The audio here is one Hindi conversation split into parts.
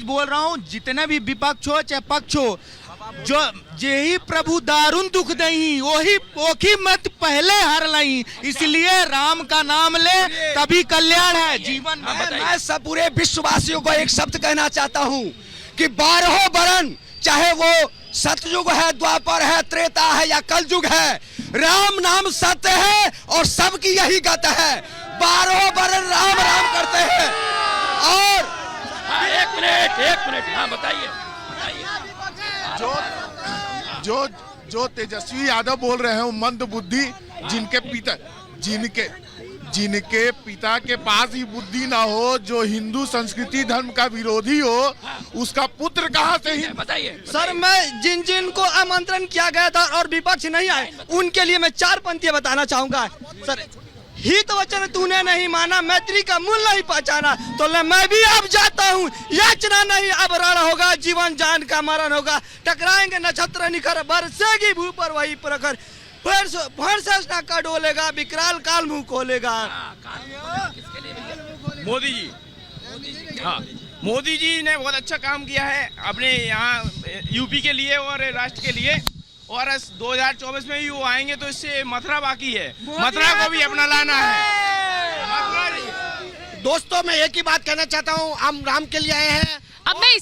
बोल रहा हूँ, जितने भी विपक्ष हो चाहे पक्ष हो, जो जेही प्रभु दारुण दुख दही वही पोखी मत पहले हर लई, इसलिए राम का नाम ले तभी कल्याण है जीवन में। मैं सब पूरे विश्ववासियों को एक शब्द कहना चाहता हूँ कि 12 वरण, चाहे वो सतयुग है, द्वापर है, त्रेता है या कलयुग है, राम नाम सत्य है और सबकी यही गत है। 12 वरण राम राम करते हैं। और एक मिनट हाँ बताइए। जो तेजस्वी यादव बोल रहे हैं वो मंद बुद्धि, जिनके पिता के पास ही बुद्धि ना हो, जो हिंदू संस्कृति धर्म का विरोधी हो, उसका पुत्र कहाँ से ही बताइए। सर, मैं जिन को आमंत्रण किया गया था और विपक्ष नहीं आए, उनके लिए मैं 4 पंक्तियां बताना चाहूंगा। सर, हित वचन तूने नहीं माना, मैत्री का मूल नहीं पहचाना, तो मैं भी अब जाता हूँ, याचना नहीं अब रण होगा, जीवन जान का मरण होगा, टकराएंगे नक्षत्र निखर, बरसेगी भू पर वही प्रखर, ना का डोलेगा, विकराल काल मुंह खोलेगा। मोदी जी, हाँ, मोदी जी ने बहुत अच्छा काम किया है अपने यहाँ यूपी के लिए और राष्ट्र के लिए, और 2024 में भी वो आएंगे तो इससे मथुरा बाकी है, मथुरा को भी अपना लाना है। दोस्तों, मैं एक ही बात कहना चाहता हूँ, हम राम के लिए आए हैं। अब मैं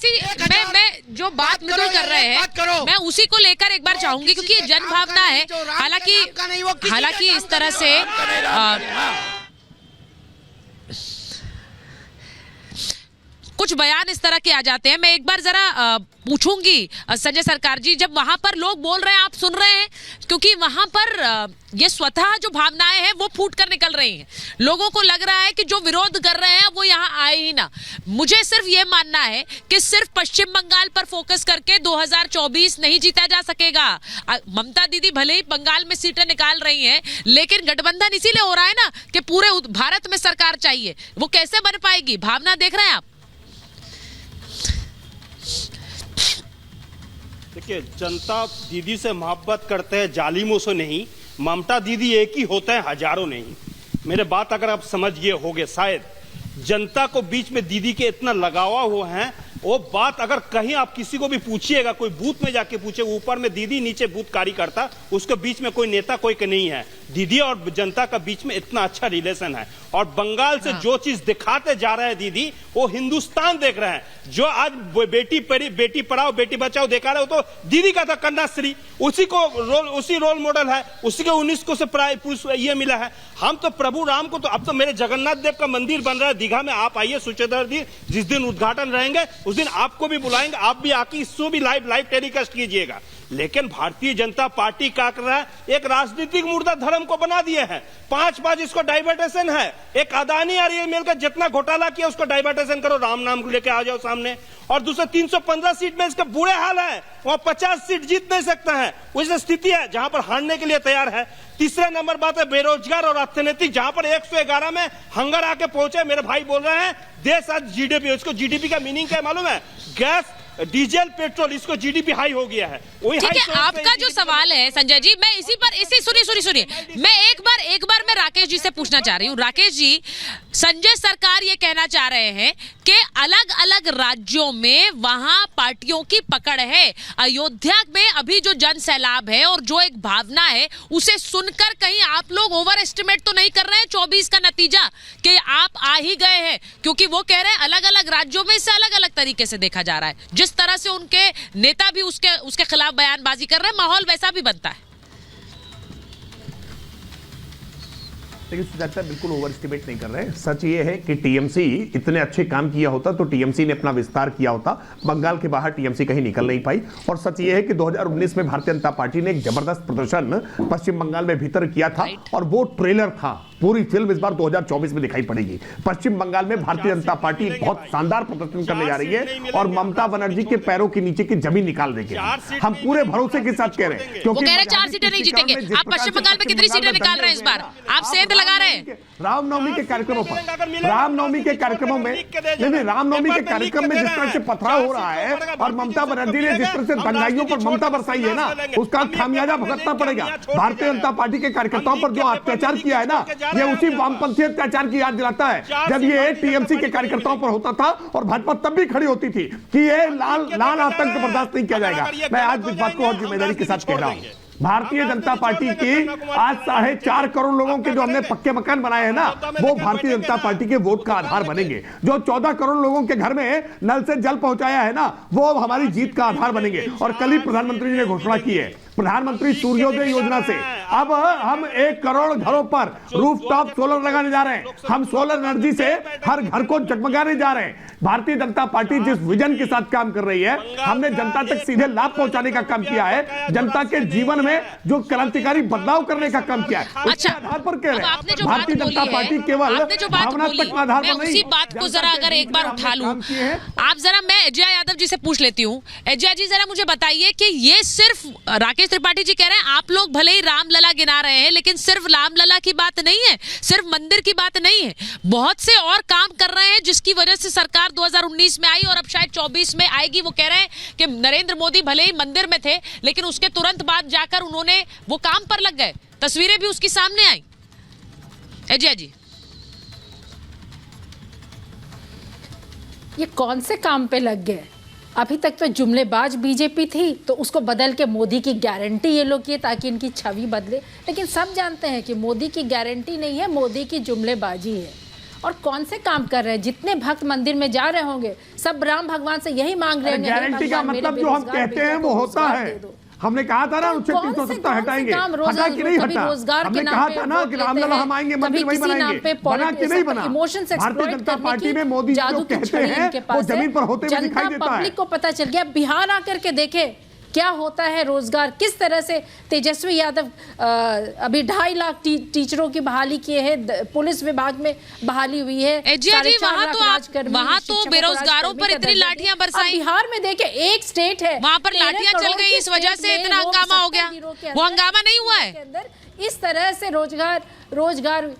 जो बात मितुल कर रहे हैं, मैं उसी को लेकर एक बार चाहूंगी, क्योंकि ये जन भावना है। हालांकि इस तरह से कुछ बयान इस तरह के आ जाते हैं। मैं एक बार जरा पूछूंगी संजय सरकार जी, जब वहां पर लोग बोल रहे हैं, आप सुन रहे हैं, क्योंकि वहां पर ये स्वतः जो भावनाएं हैं वो फूट कर निकल रही हैं। लोगों को लग रहा है कि जो विरोध कर रहे हैं वो यहाँ आए ही ना। मुझे सिर्फ ये मानना है कि सिर्फ पश्चिम बंगाल पर फोकस करके 2024 नहीं जीता जा सकेगा। ममता दीदी भले ही बंगाल में सीटें निकाल रही हैं, लेकिन गठबंधन इसीलिए हो रहा है ना कि पूरे भारत में सरकार चाहिए। वो कैसे बन पाएगी? भावना देख रहे हैं आप? देखिए, जनता दीदी से मोहब्बत करते हैं, जालिमों से नहीं। ममता दीदी एक ही होते हैं, हजारों नहीं। मेरे बात अगर आप समझ गए होंगे, शायद जनता को बीच में दीदी के इतना लगावा हुआ है, वो बात अगर कहीं आप किसी को भी पूछिएगा, कोई बूथ में जाके पूछे, ऊपर में दीदी नीचे बूथ कार्यकर्ता, उसके बीच में कोई नेता कोई नहीं है। दीदी और जनता का बीच में इतना अच्छा रिलेशन है। और बंगाल से जो चीज दिखाते जा रहे हैं दीदी, वो हिंदुस्तान देख रहे हैं। जो आज बेटी पढ़ाओ बेटी बचाओ दिखा रहे हो, तो दीदी का था कन्याश्री, उसी रोल मॉडल है, उसी के 19 को से पुरुष ये मिला है। हम तो प्रभु राम को, तो अब तो मेरे जगन्नाथ देव का मंदिर बन रहा है दीघा में, आप आइए सुचेतर जी, जिस दिन उद्घाटन रहेंगे उस दिन आपको भी बुलाएंगे, आप भी आके इसको भी लाइव टेलीकास्ट कीजिएगा। लेकिन भारतीय जनता पार्टी क्या कर रहा है, एक राजनीतिक मुर्दा धर्म को बना दिए हैं। 5 इसको डाइवर्टेशन है। एक अदानी और ये मिलकर जितना घोटाला किया उसको डाइवर्टेशन करो, राम नाम लेके आ जाओ सामने। और दूसरा 315 सीट में इसका बुरे हाल है, वहां 50 सीट जीत नहीं सकता है। वैसी स्थिति है जहां पर हारने के लिए तैयार है। तीसरा नंबर बात है बेरोजगार और अर्थनीतिक, जहां पर 111 में हंगर आके पहुंचे। मेरे भाई बोल रहे हैं देश आज जीडीपी, उसको जीडीपी का मीनिंग क्या है मालूम है? गैस, डीजल, पेट्रोल, इसको जीडीपी हाई हो गया है। वही ठीक है, आपका जो सवाल है संजय जी, मैं इसी सुनिए, मैं एक बार मैं राकेश जी से पूछना चाह रही हूँ। राकेश जी, संजय सरकार ये कहना चाह रहे हैं कि अलग अलग राज्यों में वहां पार्टियों की पकड़ है। अयोध्या में अभी जो जन सैलाब है और जो एक भावना है, उसे सुनकर कहीं आप लोग ओवर एस्टिमेट तो नहीं कर रहे हैं 24 का नतीजा कि आप आ ही गए हैं? क्योंकि वो कह रहे हैं अलग अलग राज्यों में इसे अलग अलग तरीके से देखा जा रहा है। जिस तरह से उनके नेता भी उसके खिलाफ बयानबाजी कर रहे हैं, माहौल वैसा भी बनता है। लेकिन सुजाता बिल्कुल ओवर एस्टिमेट नहीं कर रहे हैं। सच ये है कि टीएमसी इतने अच्छे काम किया होता तो टीएमसी ने अपना विस्तार किया होता, बंगाल के बाहर टीएमसी कहीं निकल नहीं पाई। और सच ये है कि 2019 में भारतीय जनता पार्टी ने एक जबरदस्त प्रदर्शन पश्चिम बंगाल में भीतर किया था, और वो ट्रेलर था। पूरी फिल्म इस बार 2024 में दिखाई पड़ेगी। पश्चिम बंगाल में भारतीय जनता पार्टी बहुत शानदार प्रदर्शन करने जा रही है और ममता बनर्जी के पैरों के नीचे की जमीन निकाल देंगे। हम पूरे भरोसे के साथ कह रहे हैं, क्योंकि 4 सीटें नहीं जीतेंगे। आप पश्चिम बंगाल में कितनी सीटें निकाल रहे हैं इस बार? आप सेंध लगा रहे हैं। रामनवमी के कार्यक्रमों पर, रामनवमी के कार्यक्रमों में नहीं, रामनवमी के कार्यक्रम में जिस तरह से पथराव हो रहा है और ममता बनर्जी ने जिस तरह से दंगाइयों पर ममता बरसाई है ना, उसका खामियाजा भुगतना पड़ेगा। भारतीय जनता पार्टी के कार्यकर्ताओं पर जो अत्याचार किया है ना, ये उसी वामपंथी अत्याचार की याद दिलाता है जब ये टीएमसी के कार्यकर्ताओं पर होता था और भाजपा तब भी खड़ी होती थी कि ये लाल आतंक बर्दाश्त नहीं किया जाएगा। मैं आज इस बात को और जिम्मेदारी के साथ कह रहा हूं, भारतीय जनता पार्टी की आज 4.5 करोड़ लोगों के जो हमने पक्के मकान बनाए हैं ना, वो भारतीय जनता पार्टी के वोट का आधार बनेंगे। जो 14 करोड़ लोगों के घर में नल से जल पहुंचाया है ना, वो हमारी जीत का आधार बनेंगे। और कल ही प्रधानमंत्री जी ने घोषणा की है, प्रधानमंत्री सूर्योदय योजना से अब हम 1 करोड़ घरों पर रूफटॉप सोलर लगाने जा रहे हैं। हम सोलर एनर्जी से हर घर को जगमगाने जा रहे हैं। भारतीय जनता पार्टी जिस विजन के साथ काम कर रही है, हमने जनता तक सीधे लाभ पहुंचाने का काम किया है, जनता के जीवन में जो क्रांतिकारी बदलाव करने का काम किया है, उसके आधार पर कह रहे हैं भारतीय जनता पार्टी केवल भावनात्मक आधार पर नहीं। उसी बात को जरा अगर एक बार उठा लूं, आप जरा, मैं अजय यादव जी से पूछ लेती हूँ। अजय जी जरा मुझे बताइए कि ये सिर्फ राकेश त्रिपाठी जी कह रहे हैं आप लोग भले ही रामलला गिना रहे हैं, लेकिन सिर्फ रामलला की बात नहीं है, सिर्फ मंदिर की बात नहीं है, बहुत से और काम कर रहे हैं जिसकी वजह से सरकार 2019 में आई और अब शायद 24 में आएगी। वो कह रहे हैं कि नरेंद्र मोदी भले ही मंदिर में थे, लेकिन उसके तुरंत बाद जाकर उन्होंने वो काम पर लग गए, तस्वीरें भी उसकी सामने आई। अजय जी, ये कौन से काम पे लग गए? अभी तक तो जुमलेबाज बीजेपी थी, तो उसको बदल के मोदी की गारंटी ये लोग किए ताकि इनकी छवि बदले। लेकिन सब जानते हैं कि मोदी की गारंटी नहीं है, मोदी की जुमलेबाजी है। और कौन से काम कर रहे हैं? जितने भक्त मंदिर में जा रहे होंगे सब राम भगवान से यही मांग रहे हैं, गारंटी का मतलब जो हम कहते हैं वो होता है। हमने कहा था ना अनुच्छेद 370 हटाएंगे, हटा कि नहीं हटा? हमने कहा था ना कि रामलला हम आएंगे, मंदिर वही बनाएंगे, बना कि नहीं बना? भारतीय जनता पार्टी में मोदी जो कहते हैं वो जमीन पर होते हुए दिखाई देता है। पब्लिक को पता चल गया। बिहार आकर के देखे क्या होता है, रोजगार किस तरह से तेजस्वी यादव अभी 2.5 लाख टीचरों की बहाली किए हैं, पुलिस विभाग में बहाली हुई है। जी वहाँ तो बेरोजगारों पर इतनी लाठियां बरसाई। बिहार में देखे एक स्टेट है वहाँ पर लाठियां चल गई, इस वजह से इतना हंगामा हो गया। वो हंगामा नहीं हुआ है। इस तरह से रोजगार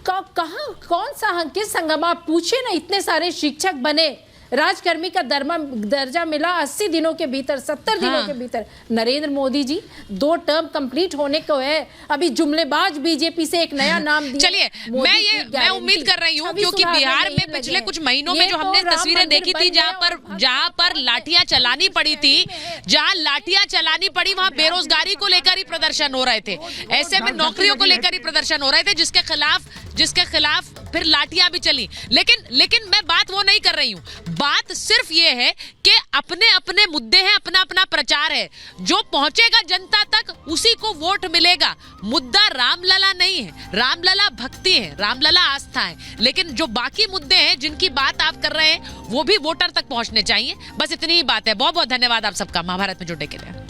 का कहाँ, कौन सा, किस हंगामा? पूछे ना, इतने सारे शिक्षक बने, राजकर्मी का दर्जा मिला 80 दिनों के भीतर, 70 दिनों के भीतर। नरेंद्र मोदी जी 2 टर्म कंप्लीट होने को है, अभी जुमलेबाज बीजेपी से एक नया नाम दिया। चलिए मैं उम्मीद कर रही हूँ, क्योंकि बिहार में पिछले कुछ महीनों में जो हमने तस्वीरें देखी थी जहाँ पर लाठियां चलानी पड़ी थी, जहाँ लाठियां चलानी पड़ी, वहाँ बेरोजगारी को लेकर ही प्रदर्शन हो रहे थे, ऐसे में नौकरियों को लेकर ही प्रदर्शन हो रहे थे, जिसके खिलाफ फिर लाठियां भी चली। लेकिन मैं बात वो नहीं कर रही हूँ। बात सिर्फ ये है कि अपने अपने मुद्दे हैं, अपना अपना प्रचार है, जो पहुंचेगा जनता तक उसी को वोट मिलेगा। मुद्दा रामलला नहीं है, रामलला भक्ति है, रामलला आस्था है, लेकिन जो बाकी मुद्दे हैं जिनकी बात आप कर रहे हैं वो भी वोटर तक पहुंचने चाहिए। बस इतनी ही बात है। बहुत बहुत धन्यवाद आप सबका महाभारत में जुड़ने के लिए।